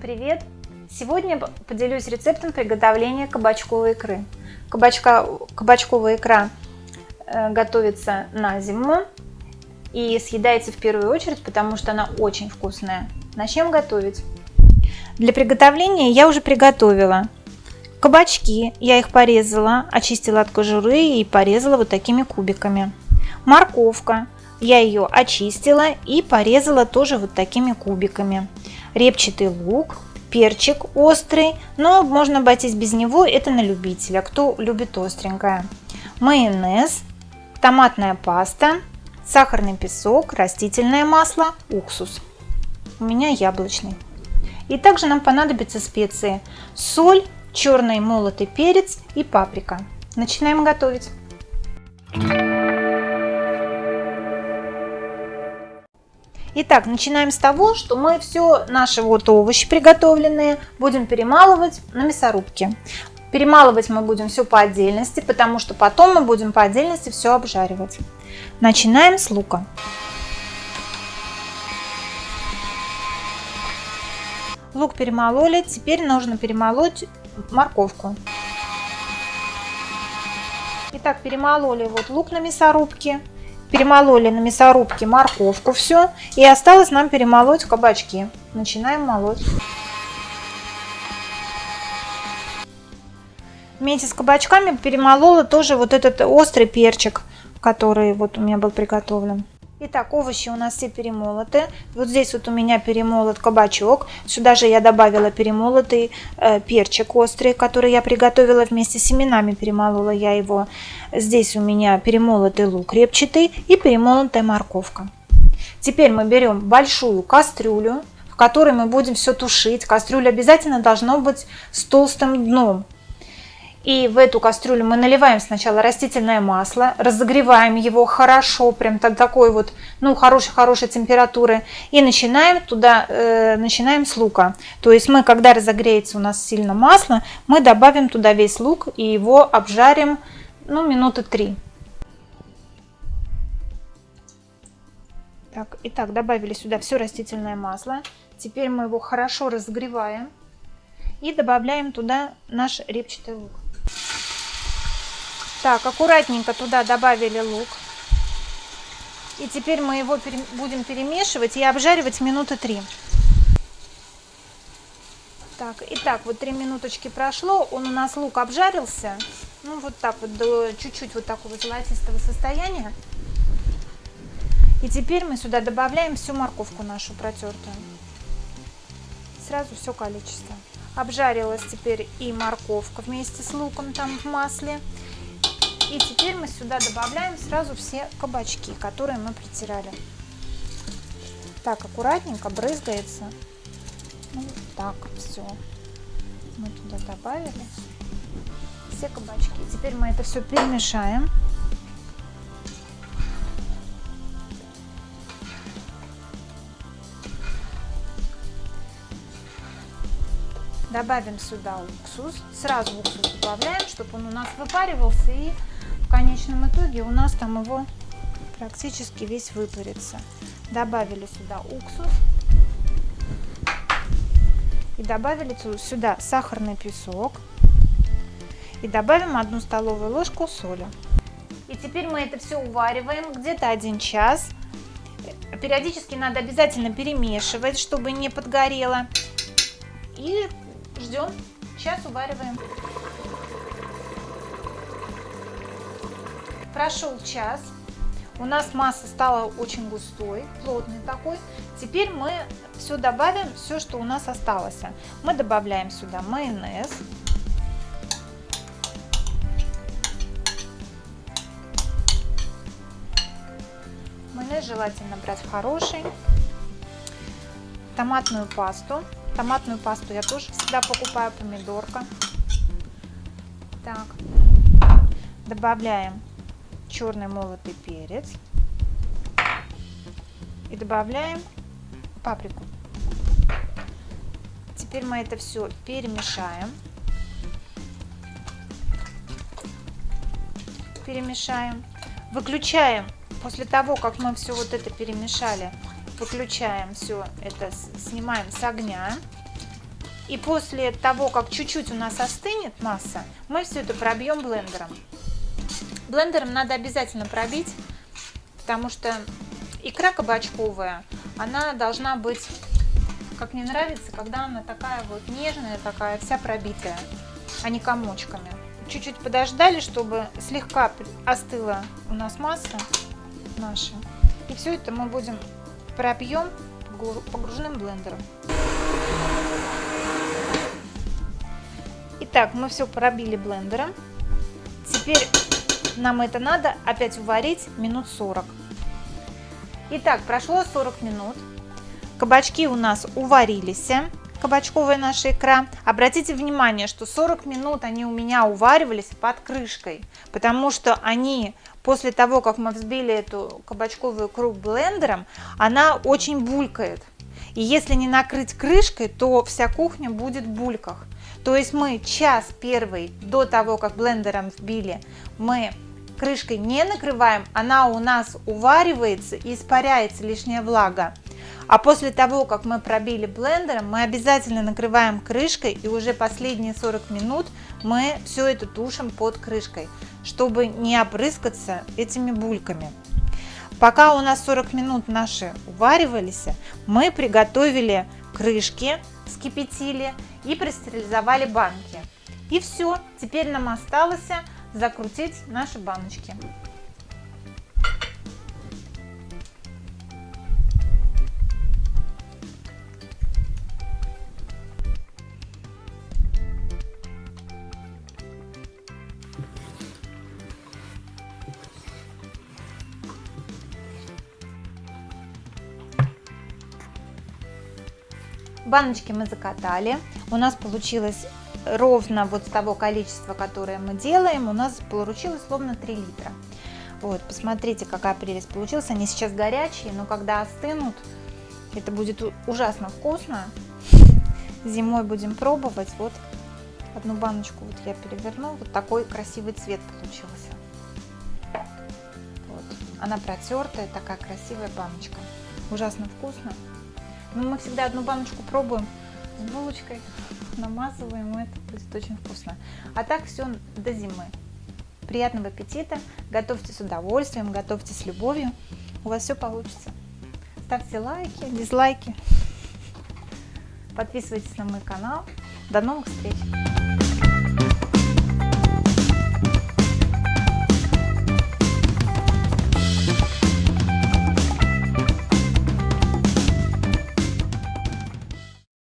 привет! Сегодня поделюсь рецептом приготовления кабачковой икры. Кабачковая икра готовится на зиму и съедается в первую очередь, потому что она очень вкусная. Начнем готовить. Для приготовления я уже приготовила кабачки. Я их порезала, очистила от кожуры и порезала вот такими кубиками. Морковка. Я ее очистила и порезала тоже вот такими кубиками. Репчатый лук, перчик острый, но можно обойтись без него, это на любителя, кто любит остренькое. Майонез, томатная паста, сахарный песок, растительное масло, уксус. У меня яблочный. И также нам понадобятся специи: соль, черный молотый перец и паприка. Начинаем готовить. Итак, начинаем с того, что мы все наши овощи приготовленные будем перемалывать на мясорубке. Перемалывать мы будем все по отдельности, потому что потом мы будем по отдельности все обжаривать. Начинаем с лука. Лук перемололи, теперь нужно перемолоть морковку. Итак, перемололи лук на мясорубке. Перемололи на мясорубке морковку все, и осталось нам перемолоть кабачки. Начинаем молоть. Вместе с кабачками перемолола тоже этот острый перчик, который у меня был приготовлен. Итак, овощи у нас все перемолоты. Вот здесь у меня перемолот кабачок. Сюда же я добавила перемолотый перчик острый, который я приготовила вместе с семенами, перемолола я его. Здесь у меня перемолотый лук репчатый и перемолотая морковка. Теперь мы берем большую кастрюлю, в которой мы будем все тушить. Кастрюля обязательно должна быть с толстым дном. И в эту кастрюлю мы наливаем сначала растительное масло, разогреваем его хорошо, прям такой хорошей температуры, и начинаем с лука. То есть мы, когда разогреется у нас сильно масло, мы добавим туда весь лук и его обжарим минуты 3. Итак, добавили сюда все растительное масло. Теперь мы его хорошо разогреваем и добавляем туда наш репчатый лук. Так, аккуратненько туда добавили лук. И теперь мы его будем перемешивать и обжаривать минуты 3. Итак, 3 минуточки прошло, у нас лук обжарился. До чуть-чуть такого золотистого состояния. И теперь мы сюда добавляем всю морковку нашу протертую. Сразу все количество. Обжарилась теперь и морковка вместе с луком там в масле. И теперь мы сюда добавляем сразу все кабачки, которые мы притирали. Так, аккуратненько брызгается. Все. Мы туда добавили все кабачки. Теперь мы это все перемешаем. Добавим сюда уксус. Сразу уксус добавляем, чтобы он у нас выпаривался, и в конечном итоге у нас там его практически весь выпарится. Добавили сюда уксус. И добавили сюда сахарный песок. И добавим 1 столовую ложку соли. И теперь мы это все увариваем где-то 1 час. Периодически надо обязательно перемешивать, чтобы не подгорело. И ждем, час увариваем. Прошел час, у нас масса стала очень густой, плотный такой. Теперь мы все добавим, все, что у нас осталось. Мы добавляем сюда майонез. Майонез желательно брать хороший. Томатную пасту. Томатную пасту я тоже всегда покупаю, помидорка. Так, добавляем черный молотый перец и добавляем паприку. Теперь мы это все перемешаем. Выключаем, после того, как мы все это перемешали, выключаем все это, снимаем с огня. И после того, как чуть-чуть у нас остынет масса, мы все это пробьем блендером. Блендером надо обязательно пробить, потому что икра кабачковая, она должна быть, как мне нравится, когда она такая вот нежная, такая вся пробитая, а не комочками. Чуть-чуть подождали, чтобы слегка остыла у нас масса наша. И все это мы будем пробьем погружным блендером. Итак, мы все пробили блендером. Теперь нам это надо опять уварить минут 40. Итак, прошло 40 минут. Кабачки у нас уварились. Кабачковая наша икра. Обратите внимание, что 40 минут они у меня уваривались под крышкой, потому что они после того, как мы взбили эту кабачковую икру блендером, она очень булькает. И если не накрыть крышкой, то вся кухня будет в бульках. То есть мы час первый до того, как блендером взбили, мы крышкой не накрываем, она у нас уваривается и испаряется лишняя влага. А после того, как мы пробили блендером, мы обязательно накрываем крышкой, и уже последние 40 минут мы все это тушим под крышкой, чтобы не обрызгаться этими бульками. Пока у нас 40 минут наши уваривались, мы приготовили крышки, вскипятили и простерилизовали банки. И все, теперь нам осталось закрутить наши баночки. Баночки мы закатали, у нас получилось ровно вот с того количества, которое мы делаем, у нас получилось словно 3 литра. Вот, посмотрите, какая прелесть получилась. Они сейчас горячие, но когда остынут, это будет ужасно вкусно. Зимой будем пробовать. Вот одну баночку вот я переверну, вот такой красивый цвет получился. Вот. Она протертая, такая красивая баночка. Ужасно вкусно. Но мы всегда одну баночку пробуем с булочкой, намазываем, и это будет очень вкусно. А так все до зимы. Приятного аппетита, готовьте с удовольствием, готовьте с любовью, у вас все получится. Ставьте лайки, дизлайки, подписывайтесь на мой канал. До новых встреч!